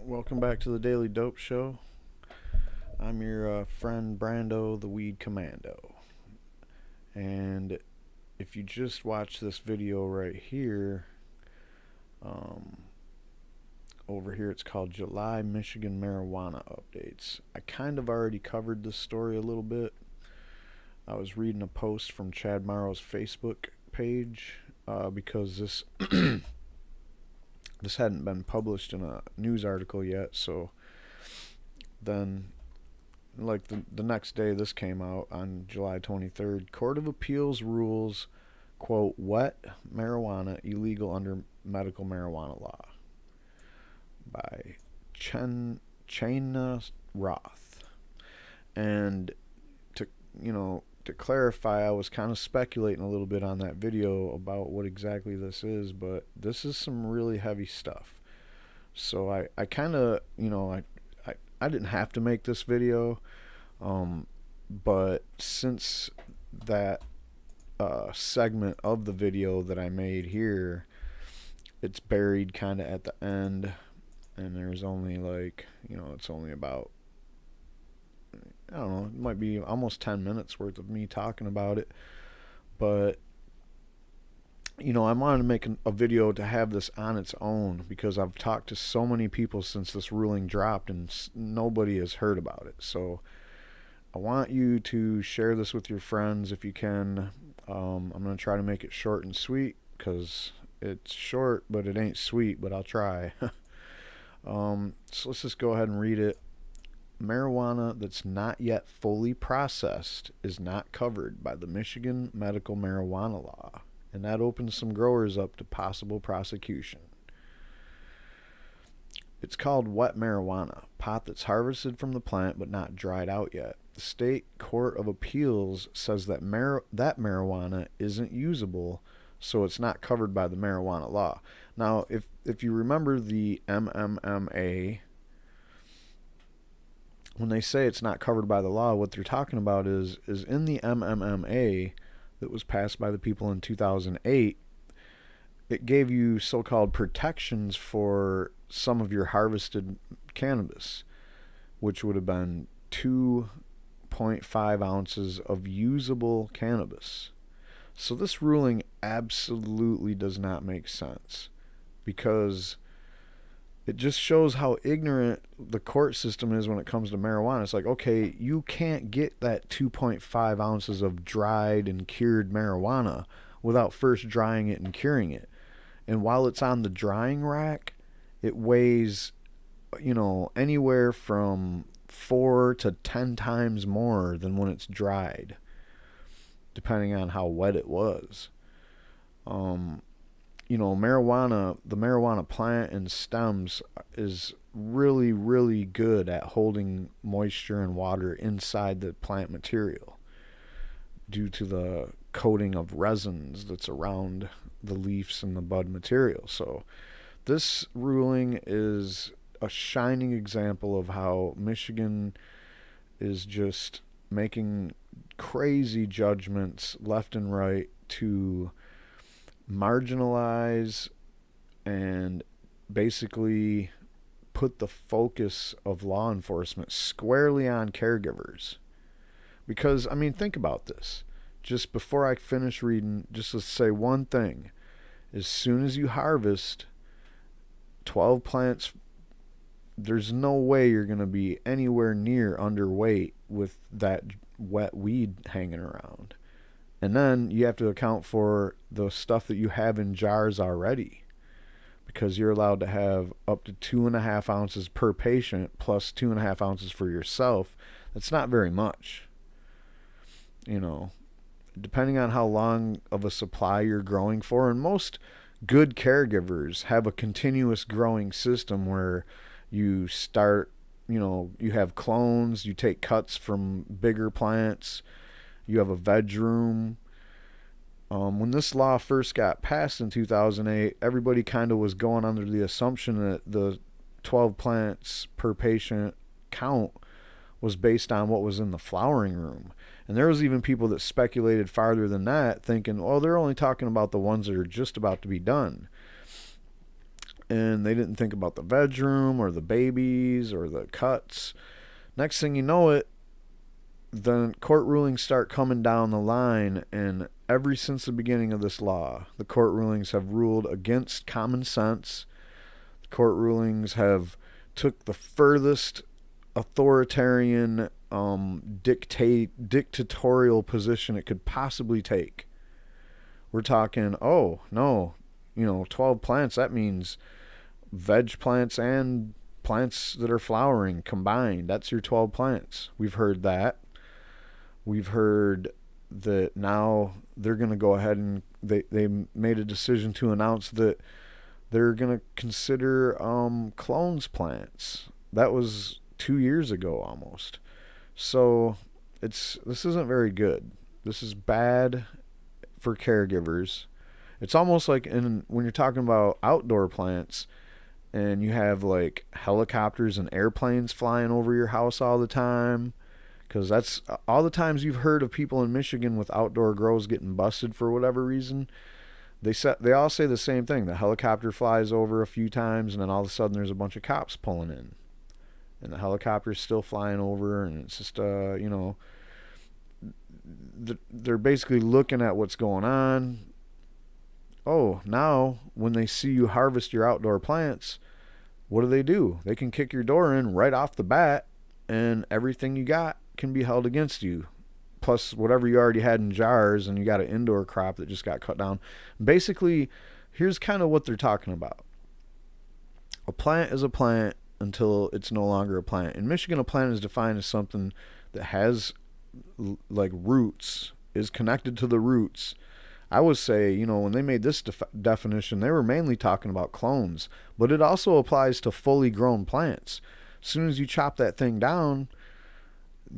Welcome back to the Daily Dope Show. I'm your friend Brando, the Weed Commando. And if you just watch this video right here, over here it's called July Michigan Marijuana Updates. I kind of already covered this story a little bit. I was reading a post from Chad Marrow's Facebook page because this this hadn't been published in a news article yet, so then like the next day this came out on July 23rd. Court of Appeals rules, quote, wet marijuana illegal under medical marijuana law, by Chana Roth. And to clarify, I was kind of speculating a little bit on that video about what exactly this is, but this is some really heavy stuff. So I kind of, I didn't have to make this video, but since that segment of the video that I made here, it's buried kind of at the end, and there's only like, it's only about, I don't know, it might be almost 10 minutes worth of me talking about it. But I wanted to make a video to have this on its own because I've talked to so many people since this ruling dropped and nobody has heard about it. So I want you to share this with your friends if you can. I'm going to try to make it short and sweet because it's short but it ain't sweet, but I'll try. So let's just go ahead and read it. Marijuana that's not yet fully processed is not covered by the Michigan medical marijuana law, and that opens some growers up to possible prosecution. It's called wet marijuana, pot that's harvested from the plant but not dried out yet. The state court of appeals says that that marijuana isn't usable, so it's not covered by the marijuana law. Now, if you remember the MMMA, when they say it's not covered by the law, what they're talking about is in the MMMA that was passed by the people in 2008, it gave you so-called protections for some of your harvested cannabis, which would have been 2.5 ounces of usable cannabis. So this ruling absolutely does not make sense, because it just shows how ignorant the court system is when it comes to marijuana. It's like, okay, you can't get that 2.5 ounces of dried and cured marijuana without first drying it and curing it. And while it's on the drying rack, it weighs, anywhere from 4 to 10 times more than when it's dried, depending on how wet it was. Marijuana, the marijuana plant and stems is really, really good at holding moisture and water inside the plant material due to the coating of resins that's around the leaves and the bud material. So this ruling is a shining example of how Michigan is just making crazy judgments left and right to marginalize and basically put the focus of law enforcement squarely on caregivers. Because, think about this. Just before I finish reading, just let's say one thing. As soon as you harvest 12 plants, there's no way you're going to be anywhere near underweight with that wet weed hanging around. And then you have to account for the stuff that you have in jars already, because you're allowed to have up to 2.5 ounces per patient plus 2.5 ounces for yourself. That's not very much. Depending on how long of a supply you're growing for. And most good caregivers have a continuous growing system where you start, you have clones, you take cuts from bigger plants. You have a veg room. When this law first got passed in 2008, everybody kind of was going under the assumption that the 12 plants per patient count was based on what was in the flowering room. And there was even people that speculated farther than that, thinking, oh, they're only talking about the ones that are just about to be done. and they didn't think about the veg room or the babies or the cuts. Next thing you know it, the court rulings start coming down the line, and ever since the beginning of this law, the court rulings have ruled against common sense. The court rulings have took the furthest authoritarian, dictatorial position it could possibly take. We're talking, oh, no, 12 plants, that means veg plants and plants that are flowering combined. That's your 12 plants. We've heard that. We've heard that now they're going to go ahead and they made a decision to announce that they're going to consider clones plants. That was 2 years ago almost. So this isn't very good. This is bad for caregivers. It's almost like when you're talking about outdoor plants and you have like helicopters and airplanes flying over your house all the time, because that's all the times you've heard of people in Michigan with outdoor grows getting busted for whatever reason. They all say the same thing. The helicopter flies over a few times, and then all of a sudden there's a bunch of cops pulling in, and the helicopter's still flying over, and it's just they're basically looking at what's going on. Oh, now when they see you harvest your outdoor plants, what do? They can kick your door in right off the bat, and everything you got can be held against you, plus whatever you already had in jars, and you got an indoor crop that just got cut down. Basically, here's kind of what they're talking about. A plant is a plant until it's no longer a plant. In Michigan, a plant is defined as something that has like roots, is connected to the roots. I would say, when they made this definition, they were mainly talking about clones, but it also applies to fully grown plants. As soon as you chop that thing down,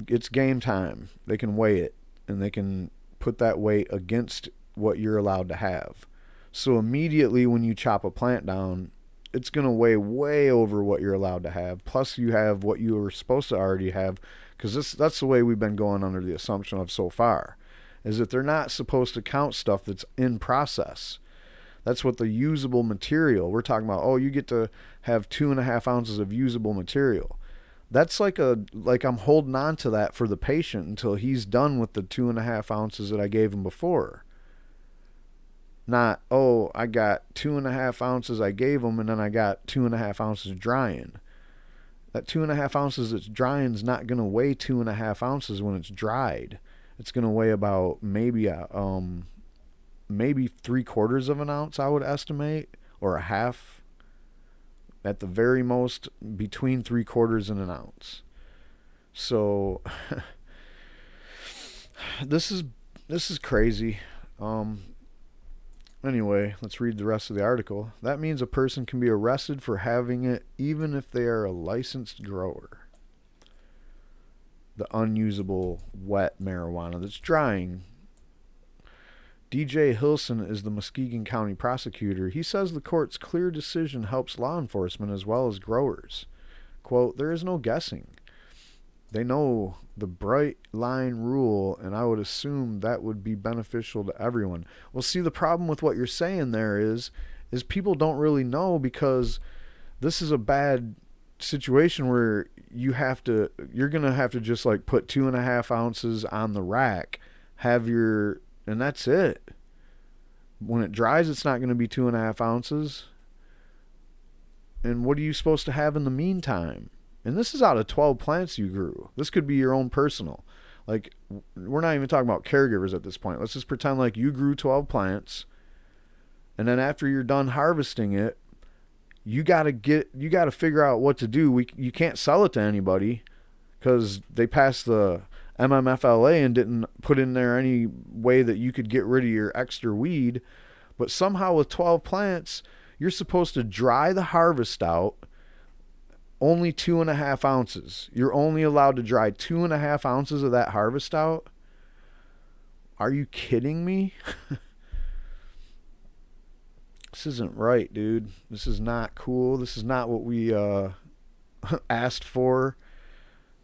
it's game time. They can weigh it, and they can put that weight against what you're allowed to have. So immediately when you chop a plant down, it's going to weigh way over what you're allowed to have. Plus you have what you were supposed to already have, because that's the way we've been going under the assumption of so far, is that they're not supposed to count stuff that's in process. That's what the usable material, we're talking about, you get to have 2.5 ounces of usable material. That's like I'm holding on to that for the patient until he's done with the 2.5 ounces that I gave him before. Not, I got 2.5 ounces I gave him, and then I got 2.5 ounces drying. That 2.5 ounces that's drying is not going to weigh 2.5 ounces when it's dried. It's going to weigh about maybe 3/4 of an ounce, I would estimate, or a half. At the very most, between 3/4 and an ounce. So this is crazy. Anyway, let's read the rest of the article. That means a person can be arrested for having it even if they are a licensed grower. The unusable wet marijuana that's drying. DJ Hilson is the Muskegon County prosecutor. He says the court's clear decision helps law enforcement as well as growers. Quote, there is no guessing. They know the bright line rule, and I would assume that would be beneficial to everyone. Well, see, the problem with what you're saying there is people don't really know, because this is a bad situation where you're going to have to just like put 2.5 ounces on the rack, and that's it. When it dries, it's not going to be 2.5 ounces. And what are you supposed to have in the meantime? And this is out of 12 plants you grew. This could be your own personal. Like, we're not even talking about caregivers at this point. Let's just pretend like you grew 12 plants, and then after you're done harvesting it, you got to figure out what to do. You can't sell it to anybody because they passed the MMFLA and didn't put in there any way that you could get rid of your extra weed. But somehow with 12 plants, you're supposed to dry the harvest out only 2.5 ounces. You're only allowed to dry 2.5 ounces of that harvest out. Are you kidding me? This isn't right, dude. This is not cool. This is not what we asked for.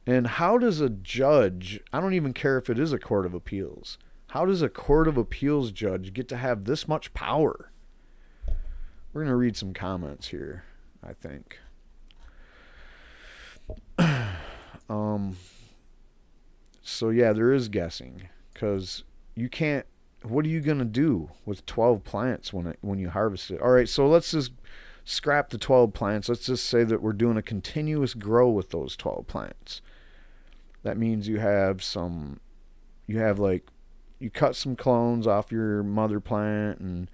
And how does a judge, I don't even care if it is a court of appeals, how does a court of appeals judge get to have this much power? We're going to read some comments here, I think. So yeah, there is guessing, because you can't. What are you gonna do with 12 plants when you harvest it? All right, so let's just scrap the 12 plants. Let's just say that we're doing a continuous grow with those 12 plants. That means you have like, you cut some clones off your mother plant, and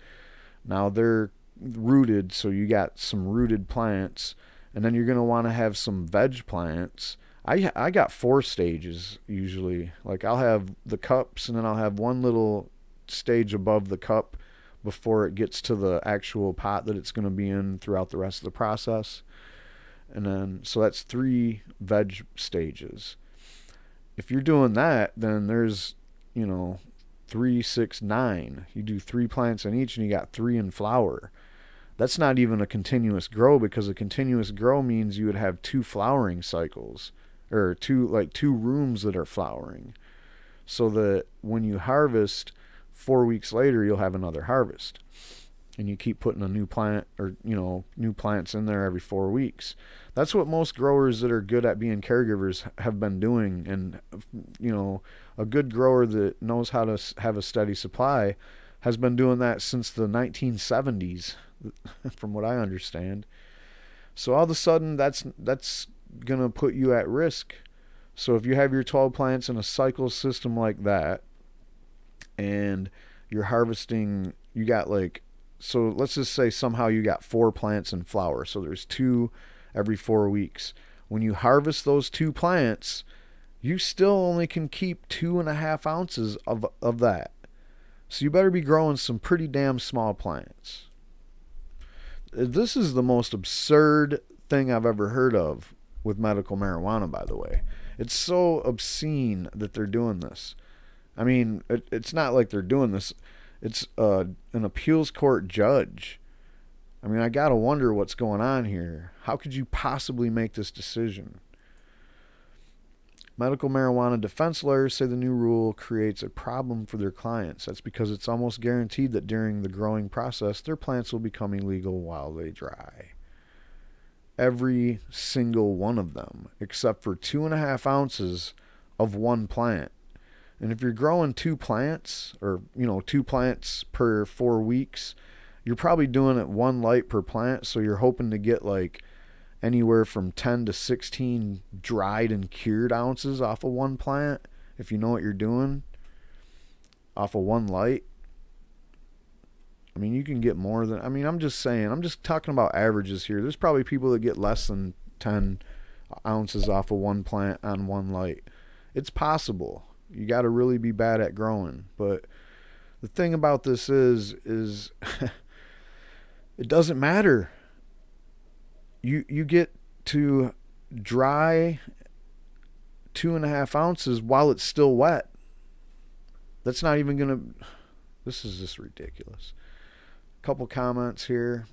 now they're rooted, so you got some rooted plants, and then you're gonna want to have some veg plants. I got 4 stages usually. Like, I'll have the cups, and then I'll have one little stage above the cup before it gets to the actual pot that it's going to be in throughout the rest of the process. And then, so that's 3 veg stages. If you're doing that, then there's, 3, 6, 9. You do 3 plants in each, and you got 3 in flower. That's not even a continuous grow, because a continuous grow means you would have 2 flowering cycles, or 2 rooms that are flowering, so that when you harvest 4 weeks later, you'll have another harvest, and you keep putting a new plant, or new plants in there every 4 weeks. That's what most growers that are good at being caregivers have been doing. And a good grower that knows how to have a steady supply has been doing that since the 1970s, from what I understand. So all of a sudden, that's gonna put you at risk. So if you have your 12 plants in a cycle system like that, and you're harvesting, you got so let's just say somehow you got 4 plants in flower, so there's 2 every 4 weeks. When you harvest those 2 plants, you still only can keep 2.5 ounces of that. So you better be growing some pretty damn small plants. This is the most absurd thing I've ever heard of with medical marijuana, by the way. It's so obscene that they're doing this. I mean, it's not like they're doing this. It's an appeals court judge. I mean, I gotta wonder what's going on here. How could you possibly make this decision? Medical marijuana defense lawyers say the new rule creates a problem for their clients. That's because it's almost guaranteed that during the growing process, their plants will become illegal while they dry. Every single one of them, except for 2.5 ounces of one plant. And if you're growing 2 plants, or 2 plants per 4 weeks, you're probably doing it 1 light per plant. So you're hoping to get anywhere from 10 to 16 dried and cured ounces off of 1 plant, if you know what you're doing, off of 1 light. I mean, you can get more than, I'm just saying, I'm just talking about averages here. There's probably people that get less than 10 ounces off of 1 plant on 1 light. It's possible. You got to really be bad at growing. But the thing about this is it doesn't matter. You get to dry 2.5 ounces while it's still wet. That's not even gonna, this is just ridiculous. Couple comments here.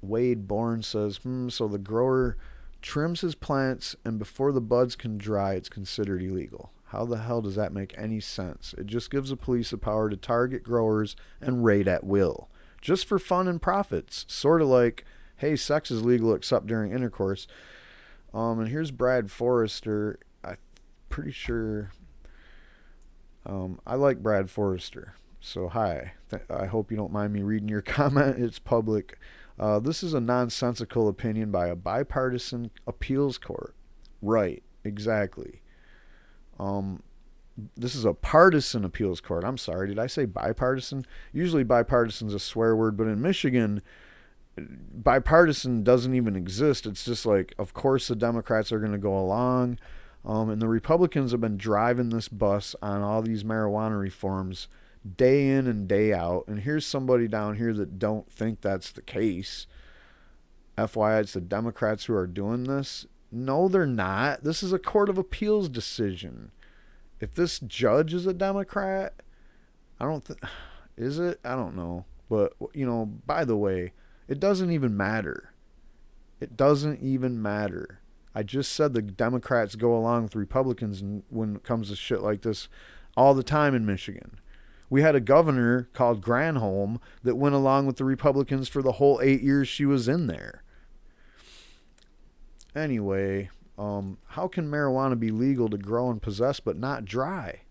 Wade Bourne says, so the grower trims his plants, and before the buds can dry, it's considered illegal. How the hell does that make any sense? It just gives the police the power to target growers and raid at will, just for fun and profits. Sort of like, hey, sex is legal except during intercourse. And here's Brad Forrester. I'm pretty sure I like Brad Forrester. So hi. I hope you don't mind me reading your comment. It's public. This is a nonsensical opinion by a bipartisan appeals court. Right, exactly. This is a partisan appeals court. I'm sorry, did I say bipartisan? Usually bipartisan's a swear word, but in Michigan, bipartisan doesn't even exist. It's just like, of course the Democrats are going to go along. And the Republicans have been driving this bus on all these marijuana reforms day in and day out. And here's somebody down here that don't think that's the case. FYI, it's the Democrats who are doing this. No, they're not. This is a court of appeals decision. If this judge is a Democrat, I don't think, is it? I don't know. But, by the way, it doesn't even matter. It doesn't even matter. I just said the Democrats go along with Republicans when it comes to shit like this all the time in Michigan. We had a governor called Granholm that went along with the Republicans for the whole 8 years she was in there. Anyway, how can marijuana be legal to grow and possess but not dry?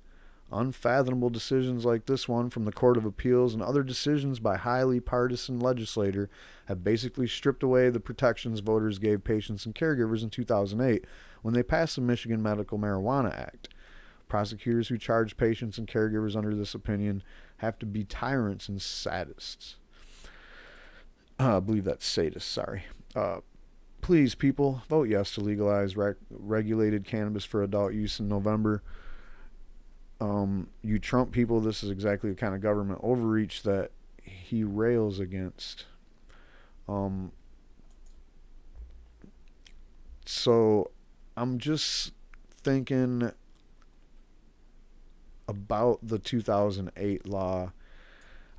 Unfathomable decisions like this one from the Court of Appeals and other decisions by highly partisan legislator have basically stripped away the protections voters gave patients and caregivers in 2008 when they passed the Michigan Medical Marijuana Act. Prosecutors who charge patients and caregivers under this opinion have to be tyrants and sadists. I believe that's sadists, sorry. Please, people, vote yes to legalize regulated cannabis for adult use in November. You Trump people, this is exactly the kind of government overreach that he rails against. So I'm just thinking about the 2008 law.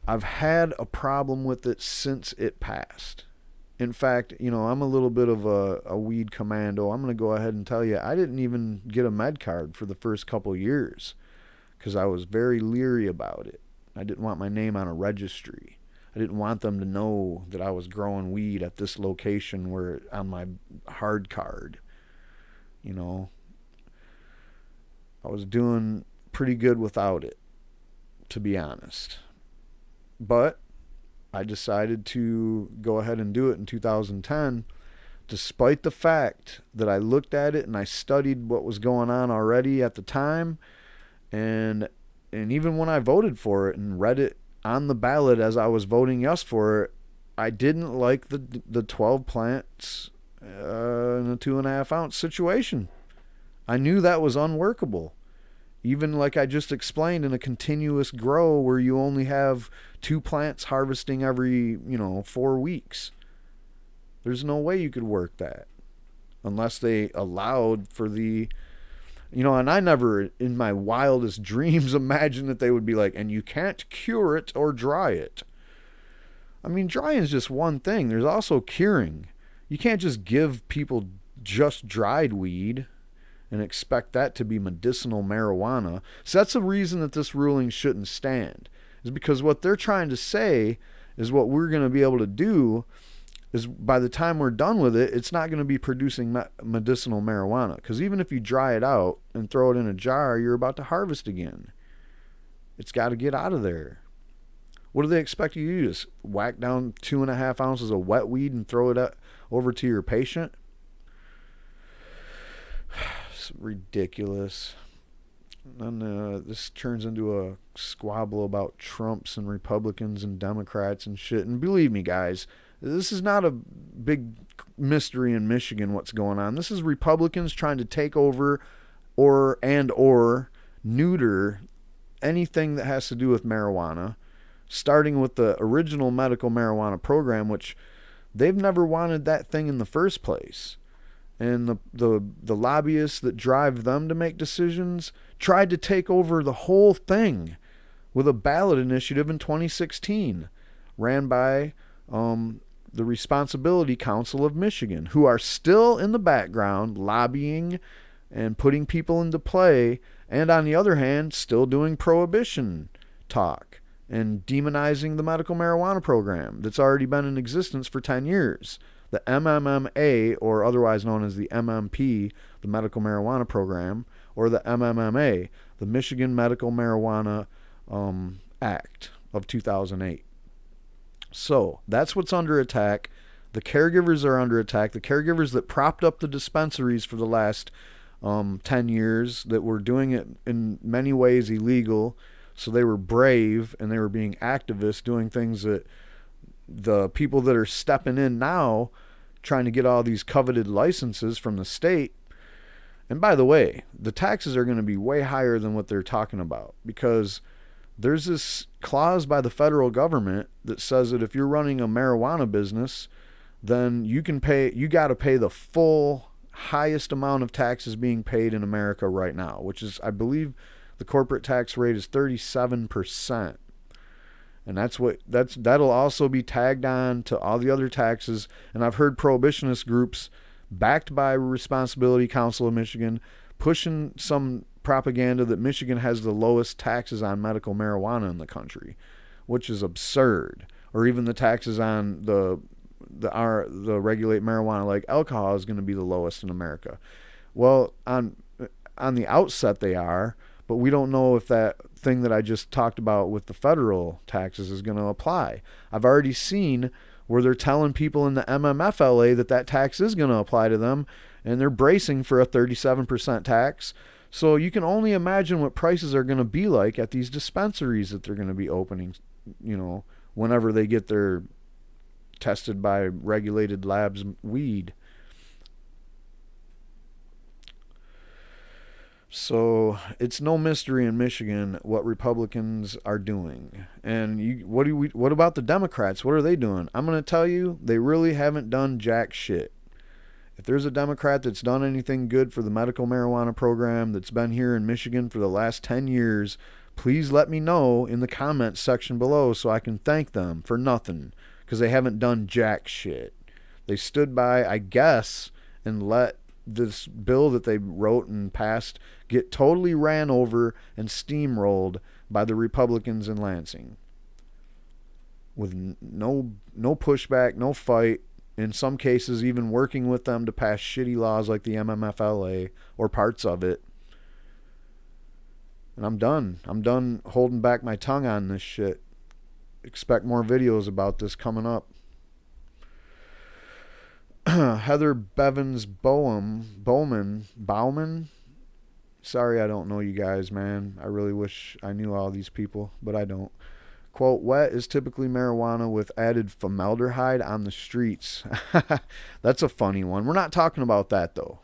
I've had a problem with it since it passed. In fact, you know, I'm a little bit of a weed commando. I'm going to go ahead and tell you, I didn't even get a med card for the first couple years because I was very leery about it. I didn't want my name on a registry. I didn't want them to know that I was growing weed at this location where on my hard card. You know, I was doing pretty good without it, to be honest. But I decided to go ahead and do it in 2010, despite the fact that I looked at it and I studied what was going on already at the time. And even when I voted for it and read it on the ballot as I was voting yes for it, I didn't like the 12 plants in a 2.5 ounce situation. I knew that was unworkable. Even like I just explained, in a continuous grow where you only have 2 plants harvesting every, 4 weeks. There's no way you could work that unless they allowed for the, and I never in my wildest dreams imagined that they would be like, and you can't cure it or dry it. I mean, drying is just one thing. There's also curing. You can't just give people just dried weed and expect that to be medicinal marijuana. So that's the reason that this ruling shouldn't stand, is because what they're trying to say is what we're going to be able to do is by the time we're done with it, it's not going to be producing medicinal marijuana. Because even if you dry it out and throw it in a jar, you're about to harvest again. It's got to get out of there. What do they expect you to do? Just whack down 2.5 ounces of wet weed and throw it over to your patient? It's ridiculous. And this turns into a squabble about Trumps and Republicans and Democrats and shit. And believe me, guys, this is not a big mystery in Michigan what's going on. This is Republicans trying to take over or neuter anything that has to do with marijuana, starting with the original medical marijuana program, which they've never wanted that thing in the first place. And the lobbyists that drive them to make decisions tried to take over the whole thing with a ballot initiative in 2016 ran by the Responsibility Council of Michigan, who are still in the background lobbying and putting people into play, and on the other hand still doing prohibition talk and demonizing the medical marijuana program that's already been in existence for 10 years. The MMMA, or otherwise known as the MMP, the Medical Marijuana Program, or the MMMA, the Michigan Medical Marijuana Act of 2008. So that's what's under attack. The caregivers are under attack. The caregivers that propped up the dispensaries for the last 10 years, that were doing it in many ways illegal. So they were brave and they were being activists, doing things that the people that are stepping in now, trying to get all these coveted licenses from the state. And by the way, the taxes are going to be way higher than what they're talking about, because there's this clause by the federal government that says that if you're running a marijuana business, then you got to pay the full highest amount of taxes being paid in America right now, which is, I believe, the corporate tax rate is 37%. And that'll also be tagged on to all the other taxes. And I've heard prohibitionist groups backed by Responsibility Council of Michigan pushing some propaganda that Michigan has the lowest taxes on medical marijuana in the country, which is absurd. Or even the taxes on the regulate marijuana like alcohol is going to be the lowest in America. Well, on the outset they are, but we don't know if that thing that I just talked about with the federal taxes is going to apply. I've already seen where they're telling people in the MMFLA that tax is going to apply to them, and they're bracing for a 37% tax. So you can only imagine what prices are going to be like at these dispensaries that they're going to be opening, you know, whenever they get their tested by regulated labs weed. So it's no mystery in Michigan what Republicans are doing. And what about the Democrats? What are they doing? I'm going to tell you, they really haven't done jack shit. If there's a Democrat that's done anything good for the medical marijuana program that's been here in Michigan for the last 10 years, please let me know in the comments section below so I can thank them for nothing, because they haven't done jack shit. They stood by, I guess, and let this bill that they wrote and passed get totally ran over and steamrolled by the Republicans in Lansing, with no pushback, no fight, in some cases even working with them to pass shitty laws like the MMFLA or parts of it. And I'm done holding back my tongue on this shit. Expect more videos about this coming up. Heather Bevins Bowman. Sorry, I don't know you guys, man. I really wish I knew all these people, but I don't. Quote, wet is typically marijuana with added formaldehyde on the streets. That's a funny one. We're not talking about that, though.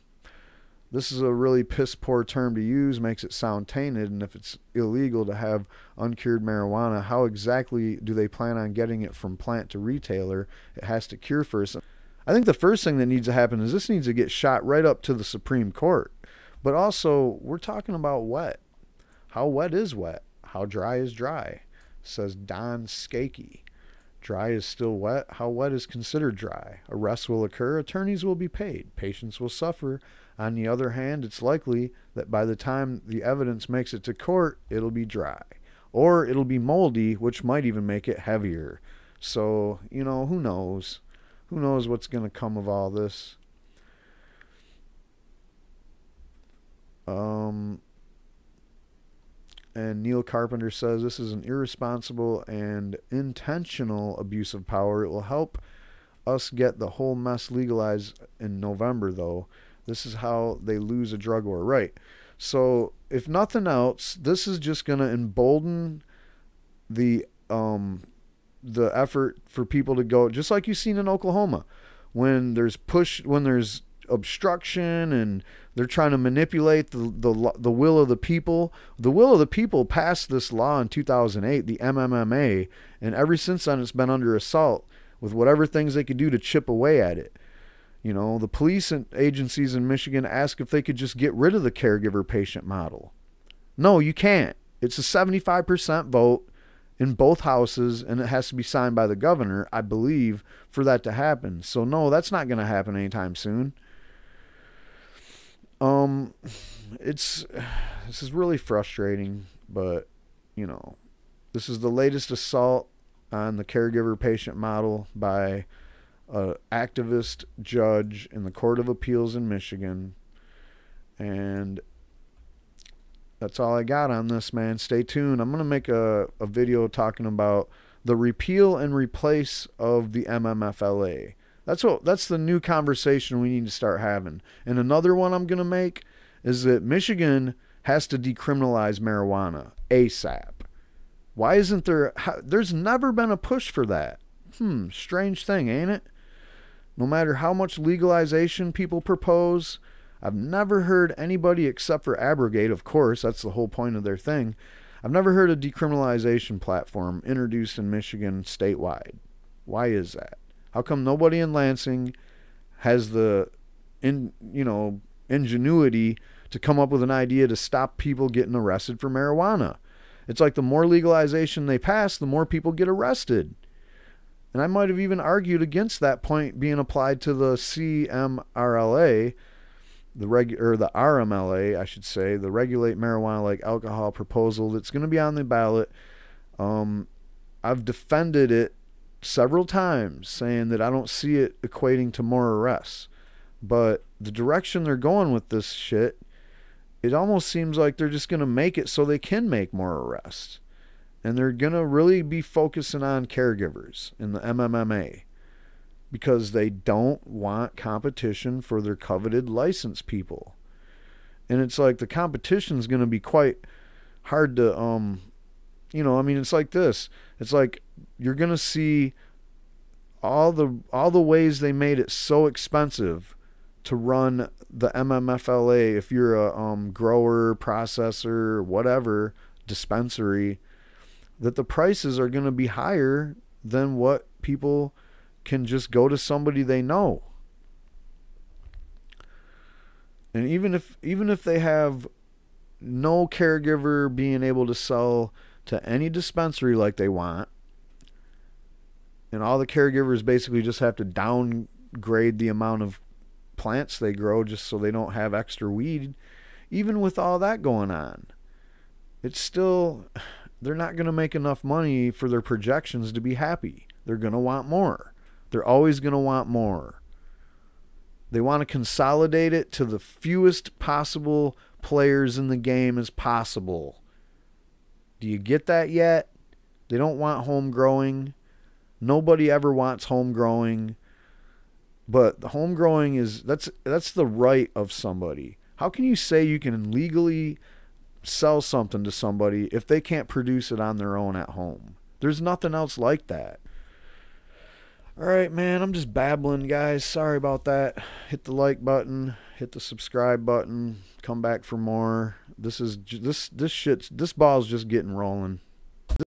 This is a really piss poor term to use, makes it sound tainted, and if it's illegal to have uncured marijuana, how exactly do they plan on getting it from plant to retailer? It has to cure first. I think the first thing that needs to happen is this needs to get shot right up to the Supreme Court. But also, we're talking about wet. How wet is wet? How dry is dry? Says Don Skakey. Dry is still wet. How wet is considered dry? Arrests will occur. Attorneys will be paid. Patients will suffer. On the other hand, it's likely that by the time the evidence makes it to court, it'll be dry. Or it'll be moldy, which might even make it heavier. So, you know, who knows? Who knows what's going to come of all this? And Neil Carpenter says this is an irresponsible and intentional abuse of power. It will help us get the whole mess legalized in November, though. This is how they lose a drug war. Right. So, if nothing else, this is just going to embolden the effort for people to go, just like you've seen in Oklahoma, when there's obstruction and they're trying to manipulate the will of the people. The will of the people passed this law in 2008, the MMMA, and ever since then it's been under assault with whatever things they could do to chip away at it. You know, the police and agencies in Michigan ask if they could just get rid of the caregiver patient model. No, you can't. It's a 75% vote in both houses, and it has to be signed by the governor, I believe, for that to happen. So no, that's not going to happen anytime soon. This is really frustrating, but you know, this is the latest assault on the caregiver patient model by an activist judge in the Court of Appeals in Michigan. And that's all I got on this, man. Stay tuned. I'm going to make a video talking about the repeal and replace of the MMFLA. That's the new conversation we need to start having. And another one I'm going to make is that Michigan has to decriminalize marijuana ASAP. Why isn't there? There's never been a push for that. Strange thing, ain't it? No matter how much legalization people propose, I've never heard anybody, except for abrogate, of course, that's the whole point of their thing. I've never heard a decriminalization platform introduced in Michigan statewide. Why is that? How come nobody in Lansing has the ingenuity to come up with an idea to stop people getting arrested for marijuana? It's like the more legalization they pass, the more people get arrested. And I might have even argued against that point being applied to the CMRLA, the RMLA, I should say, the Regulate Marijuana Like Alcohol proposal that's going to be on the ballot. I've defended it several times, saying that I don't see it equating to more arrests. But the direction they're going with this shit, it almost seems like they're just going to make it so they can make more arrests. And they're going to really be focusing on caregivers in the MMMA, because they don't want competition for their coveted license people. And it's like the competition's going to be quite hard to, you know, I mean, it's like this. It's like you're going to see all the ways they made it so expensive to run the MMFLA if you're a grower, processor, whatever, dispensary, that the prices are going to be higher than what people can just go to somebody they know. And even if they have no caregiver being able to sell to any dispensary like they want, and all the caregivers basically just have to downgrade the amount of plants they grow just so they don't have extra weed, even with all that going on, it's still, they're not going to make enough money for their projections to be happy. They're going to want more. They're always going to want more. They want to consolidate it to the fewest possible players in the game as possible. Do you get that yet? They don't want home growing. Nobody ever wants home growing. But the home growing is, that's the right of somebody. How can you say you can legally sell something to somebody if they can't produce it on their own at home? There's nothing else like that. All right, man, I'm just babbling, guys. Sorry about that. Hit the like button, hit the subscribe button, come back for more. This ball's just getting rolling.